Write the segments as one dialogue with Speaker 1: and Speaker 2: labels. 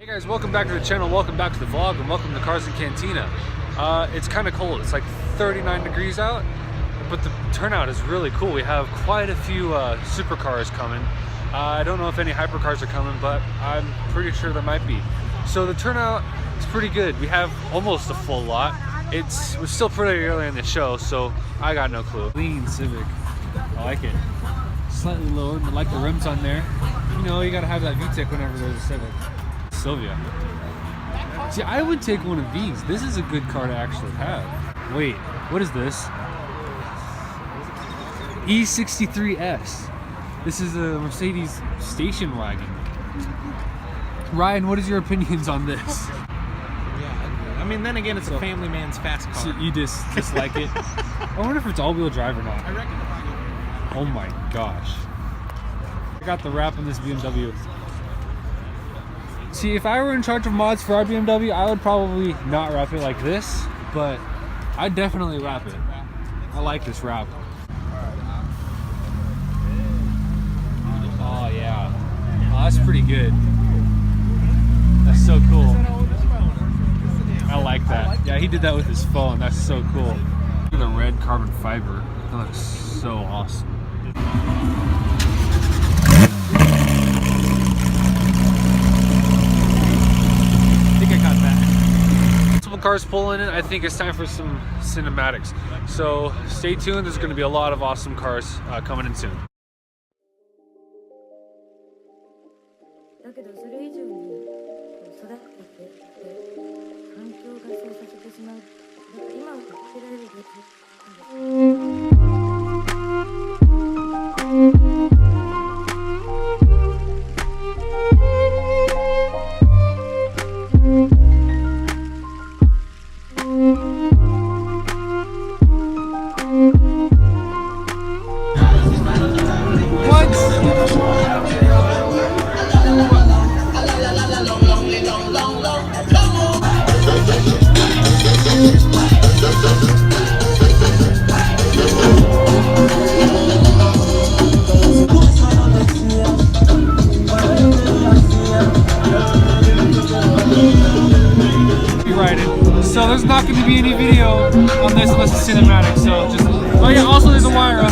Speaker 1: Hey guys, welcome back to the channel, welcome back to the vlog, and welcome to Cars and Cantina. It's kind of cold, it's like 39 degrees out, but the turnout is really cool. We have quite a few supercars coming. I don't know if any hypercars are coming, but I'm pretty sure there might be. So the turnout is pretty good. We have almost a full lot. We're still pretty early in the show, so I got no clue. Clean Civic, I like it. Slightly lowered, but like the rims on there. You know, you gotta have that VTEC whenever there's a Civic. Sylvia. See, I would take one of these. This is a good car to actually have. Wait, what is this? E63S. This is a Mercedes station wagon. Ryan, what is your opinions on this?
Speaker 2: Yeah, I mean, then again, it's a family man's fast car.
Speaker 1: So you dislike it? I wonder if it's all-wheel drive or not.
Speaker 2: I reckon if I get...
Speaker 1: Oh my gosh. I got the wrap on this BMW. See, if I were in charge of mods for our BMW, I would probably not wrap it like this, but I'd definitely wrap it. I like this wrap. Oh yeah. Oh, that's pretty good. That's so cool. I like that. Yeah, he did that with his phone. That's so cool. Look at the red carbon fiber. That looks so awesome. Cars pulling in. I think it's time for some cinematics, so stay tuned. There's going to be a lot of awesome cars coming in soon. So there's not going to be any video on this unless it's cinematic, so just... Oh yeah, also there's a Huayra.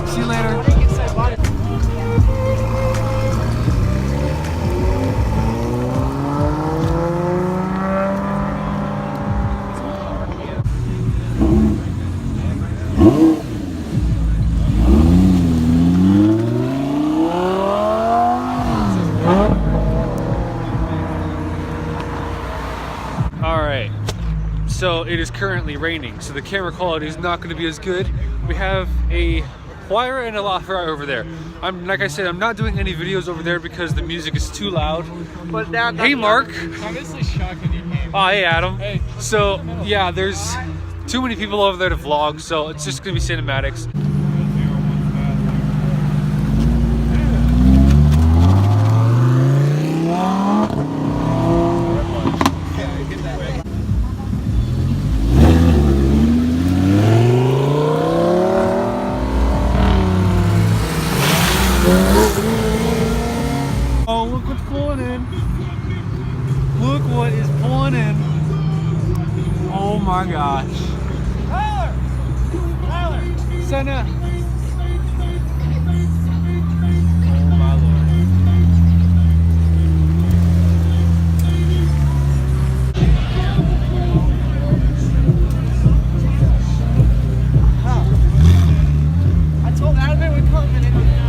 Speaker 1: See you later. Alright, so it is currently raining, so the camera quality is not going to be as good. We have a Huayra and a LaFerrari over there. Like I said, I'm not doing any videos over there because the music is too loud. But now, hey Mark!
Speaker 2: Obviously shocking you came.
Speaker 1: Oh hey Adam.
Speaker 2: Hey.
Speaker 1: So yeah, there's too many people over there to vlog, so it's just going to be cinematics. Oh, look what's pulling in. Look what is pulling in. Oh my gosh. Tyler! Senna! Oh my lord.
Speaker 2: I told Adam it would come and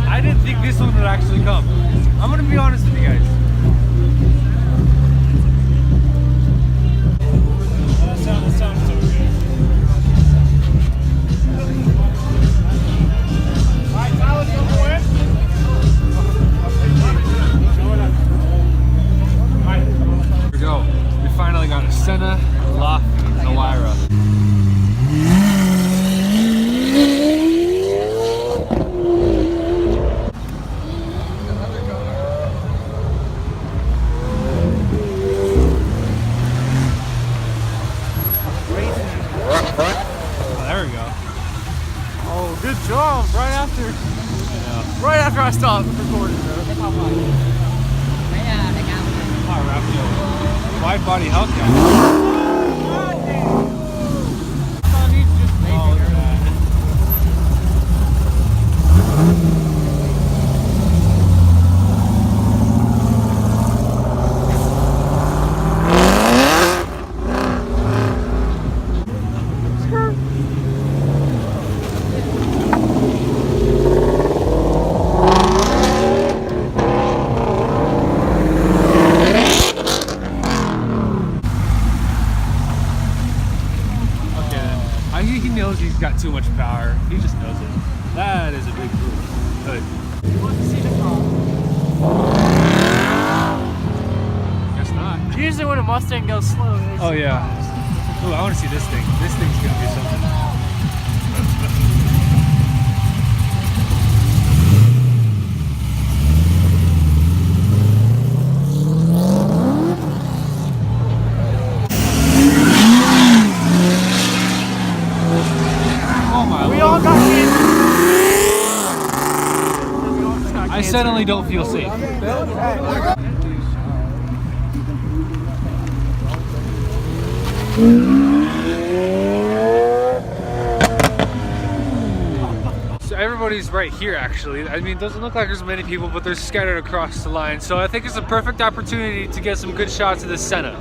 Speaker 1: I didn't think this one would actually come. I'm gonna be honest with you guys.
Speaker 2: That sounds so good. Alright, Tyler, go for it.
Speaker 1: Here we go. We finally got a Senna, LaF, and a Huayra.
Speaker 2: Oh, there we go. Oh, good job! Right after. Yeah. Right after I stopped recording, bro. Wide body Hellcat.
Speaker 1: He knows he's got too much power. He just knows it. That is a big move. Good.
Speaker 2: You want to see the car?
Speaker 1: Guess not.
Speaker 2: Usually when a Mustang goes slow, it's
Speaker 1: oh yeah. Oh, I want to see this thing. This thing's gonna do something.
Speaker 2: We all got cancer.
Speaker 1: I suddenly don't feel safe. So everybody's right here actually. I mean, it doesn't look like there's many people, but they're scattered across the line. So I think it's a perfect opportunity to get some good shots of this Senna.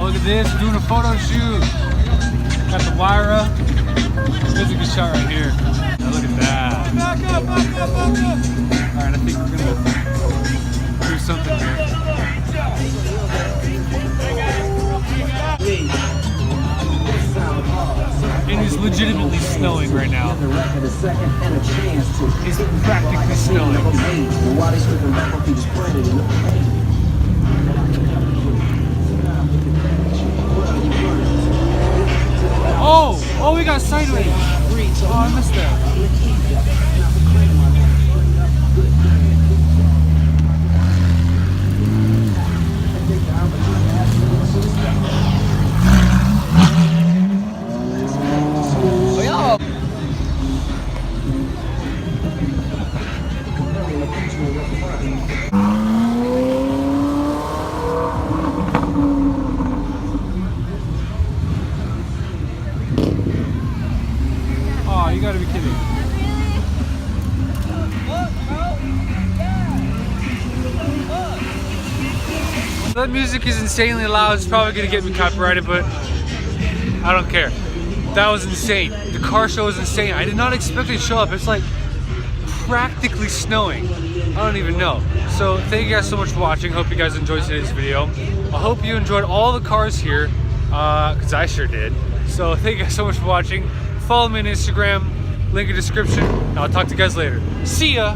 Speaker 1: Look at this, doing a photo shoot. Got the Huayra. There's a good shot right here. Now look at that. Back up, back up, back up. Alright, I think we're gonna do something here. It is legitimately snowing right now. It's practically snowing. Oh, we got sideways. Oh, I missed that. Oh, you gotta be kidding. That music is insanely loud. It's probably gonna get me copyrighted, but I don't care. That was insane. The car show was insane. I did not expect it to show up. It's like practically snowing. I don't even know. So thank you guys so much for watching. Hope you guys enjoyed today's video. I hope you enjoyed all the cars here, because I sure did. So thank you guys so much for watching. Follow me on Instagram, link in the description, and I'll talk to you guys later. See ya!